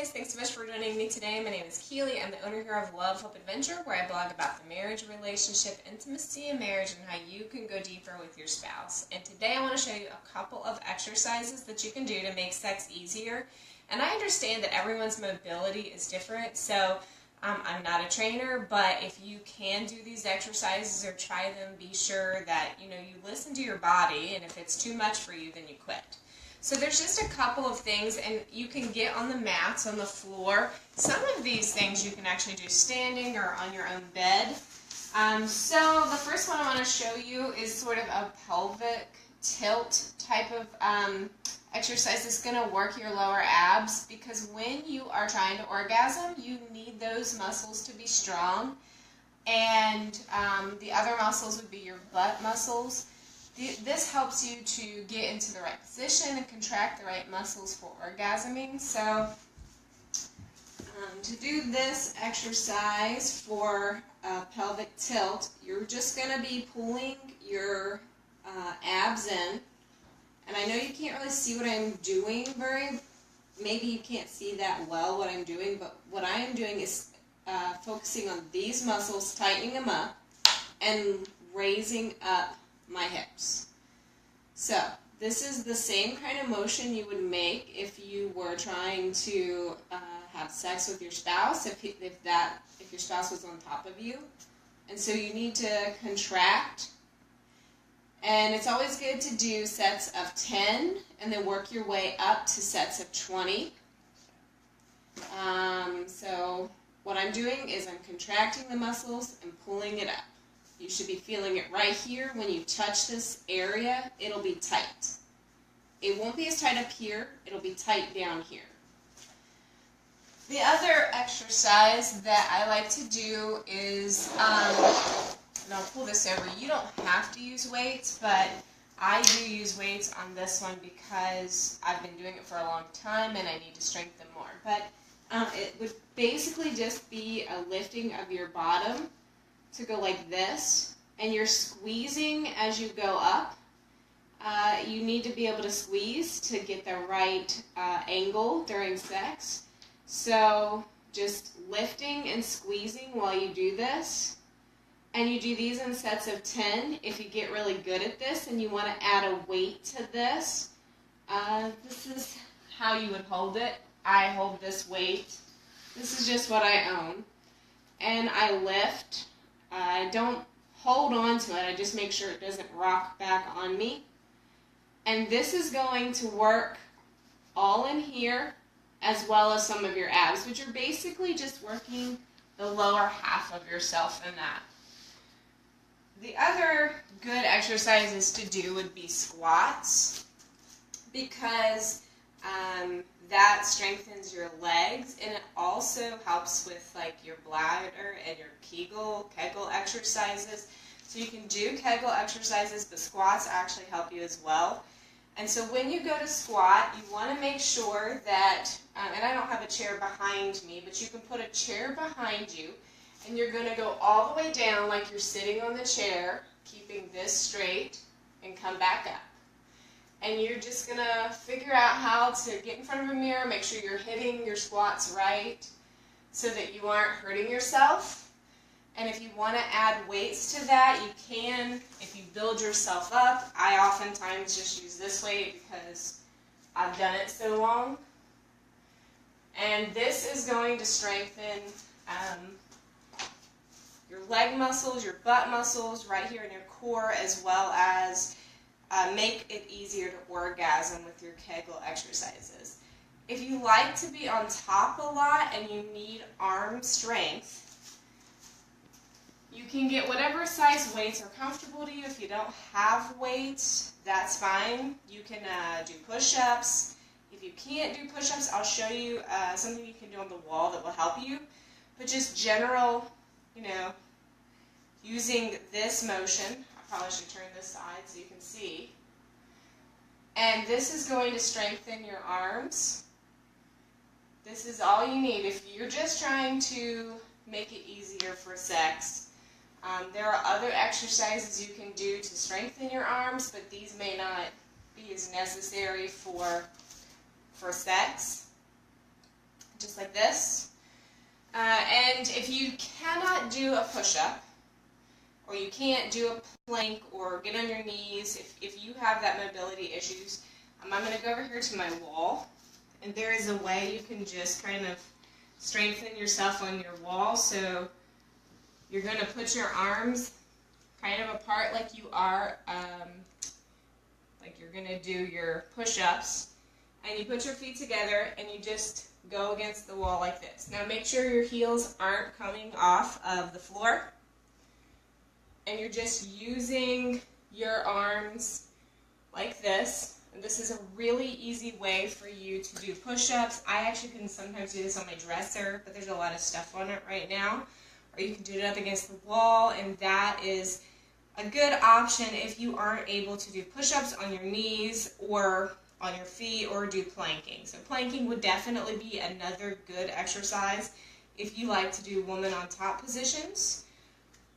guys, thanks so much for joining me today. My name is Keely. I'm the owner here of Love, Hope, Adventure, where I blog about the marriage, relationship, intimacy, and marriage, and how you can go deeper with your spouse. And today I want to show you a couple of exercises that you can do to make sex easier. And I understand that everyone's mobility is different, so I'm not a trainer, but if you can do these exercises or try them, be sure that you listen to your body, and if it's too much for you, then you quit. So there's just a couple of things, and you can get on the mats on the floor. Some of these things you can actually do standing or on your own bed. So the first one I want to show you is sort of a pelvic tilt type of exercise that's going to work your lower abs, because when you are trying to orgasm, you need those muscles to be strong, and the other muscles would be your butt muscles. This helps you to get into the right position and contract the right muscles for orgasming. So to do this exercise for pelvic tilt, you're just going to be pulling your abs in. And I know you can't really see what I'm doing maybe you can't see that well what I'm doing, but what I am doing is focusing on these muscles, tightening them up, and raising up my hips. So this is the same kind of motion you would make if you were trying to have sex with your spouse, if your spouse was on top of you. And so you need to contract. And it's always good to do sets of 10 and then work your way up to sets of 20. So what I'm doing is I'm contracting the muscles and pulling it up. You should be feeling it right here. When you touch this area, it'll be tight. It won't be as tight up here. It'll be tight down here. The other exercise that I like to do is, and I'll pull this over. You don't have to use weights, but I do use weights on this one because I've been doing it for a long time and I need to strengthen more. But it would basically just be a lifting of your bottom to go like this, and you're squeezing as you go up. You need to be able to squeeze to get the right angle during sex. So just lifting and squeezing while you do this. And you do these in sets of 10 if you get really good at this and you want to add a weight to this. This is how you would hold it. I hold this weight. This is just what I own. And I lift. I don't hold on to it. I just make sure it doesn't rock back on me. And this is going to work all in here as well as some of your abs, which are basically just working the lower half of yourself in that. The other good exercises to do would be squats, because that strengthens your legs, and it also helps with like your bladder and your Kegel exercises. So you can do Kegel exercises, but squats actually help you as well. And so when you go to squat, you want to make sure that, and I don't have a chair behind me, but you can put a chair behind you, and you're going to go all the way down like you're sitting on the chair, keeping this straight, and come back up. And you're just going to figure out how to get in front of a mirror, make sure you're hitting your squats right so that you aren't hurting yourself. And if you want to add weights to that, you can. If you build yourself up, I oftentimes just use this weight because I've done it so long. And this is going to strengthen your leg muscles, your butt muscles, right here in your core, as well as make it easier to orgasm with your Kegel exercises. If you like to be on top a lot and you need arm strength, you can get whatever size weights are comfortable to you. If you don't have weights, that's fine. You can do push-ups. If you can't do push-ups, I'll show you something you can do on the wall that will help you. But just general, using this motion. I probably should turn this side so you can see. And this is going to strengthen your arms. This is all you need. If you're just trying to make it easier for sex, there are other exercises you can do to strengthen your arms, but these may not be as necessary for sex. Just like this. And if you cannot do a push-up, or you can't do a plank or get on your knees, if you have that mobility issues, I'm going to go over here to my wall, and there is a way you can just kind of strengthen yourself on your wall. So you're going to put your arms kind of apart like you are, like you're going to do your push-ups, and you put your feet together and you just go against the wall like this. Now make sure your heels aren't coming off of the floor, and you're just using your arms like this. And this is a really easy way for you to do push-ups. I actually can sometimes do this on my dresser, but there's a lot of stuff on it right now. Or you can do it up against the wall, and that is a good option if you aren't able to do push-ups on your knees or on your feet or do planking. So planking would definitely be another good exercise if you like to do woman on top positions.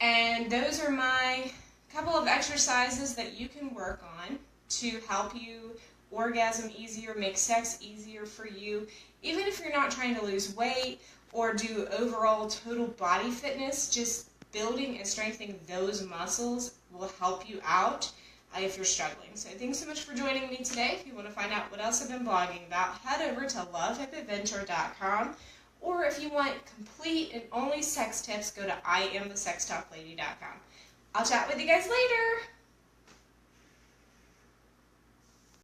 And those are my couple of exercises that you can work on to help you orgasm easier, make sex easier for you, even if you're not trying to lose weight or do overall total body fitness. Just building and strengthening those muscles will help you out if you're struggling. So thanks so much for joining me today. If you want to find out what else I've been blogging about, head over to lovehipadventure.com, or if you want complete and only sex tips, go to IamTheSexTalkLady.com. I'll chat with you guys later.